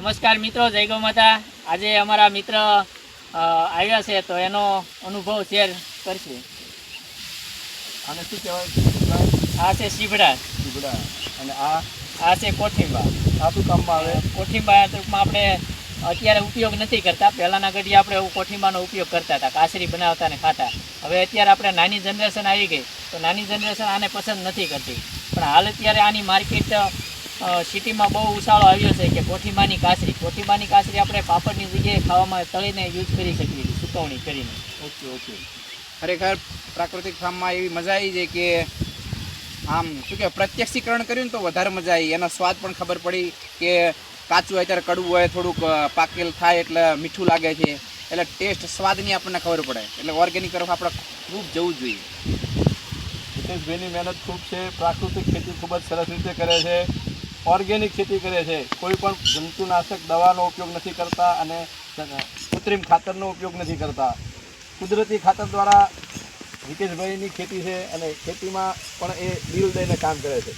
નમસ્કાર મિત્રો, જય ગૌ માતા। આજે અમારા મિત્ર આવ્યા છે તો એનો અનુભવ શેર કરશે। આને શું કહેવાય? આ છે સીભડા અને આ છે કોઠીંબા। આ શું કામમાં આવે? કોઠીંબા ટૂંકમાં આપણે અત્યારે ઉપયોગ નથી કરતા। પહેલાંના ઘડીએ આપણે કોઠીંબાનો ઉપયોગ કરતા હતા, કાસરી બનાવતા ને ખાતા। હવે અત્યારે આપણે નાની જનરેશન આવી ગઈ તો નાની જનરેશન આને પસંદ નથી કરતી, પણ હાલ અત્યારે આની માર્કેટ સિટીમાં બહુ ઉછાળો આવ્યો છે કે કોઠીંબાની કાસરી આપણે પાપડની જગ્યાએ ખાવામાં તળીને યુઝ કરી શકીએ છીએ, સુકવણી કરીને। ઓકે ખરેખર પ્રાકૃતિક ફાર્મમાં એવી મજા આવી છે કે આમ શું કહેવાય, પ્રત્યક્ષીકરણ કર્યું ને તો વધારે મજા આવી। એનો સ્વાદ પણ ખબર પડી કે કાચું હોય ત્યારે કડવું હોય, થોડુંક પાકેલ થાય એટલે મીઠું લાગે છે, એટલે ટેસ્ટ સ્વાદની આપણને ખબર પડે। એટલે ઓર્ગેનિક તરફ આપણે ખૂબ જવું જોઈએ। હિતેશભાઈની મહેનત ખૂબ છે, પ્રાકૃતિક ખેતી ખૂબ જ સરસ રીતે કરે છે, ઓર્ગેનિક ખેતી કરે છે, કોઈ પણ જંતુનાશક દવાનો ઉપયોગ નથી કરતા અને કૃત્રિમ ખાતરનો ઉપયોગ નથી કરતા। કુદરતી ખાતર દ્વારા હિતેશભાઈની ખેતી છે અને ખેતીમાં પણ એ દિલ દઈને કામ કરે છે।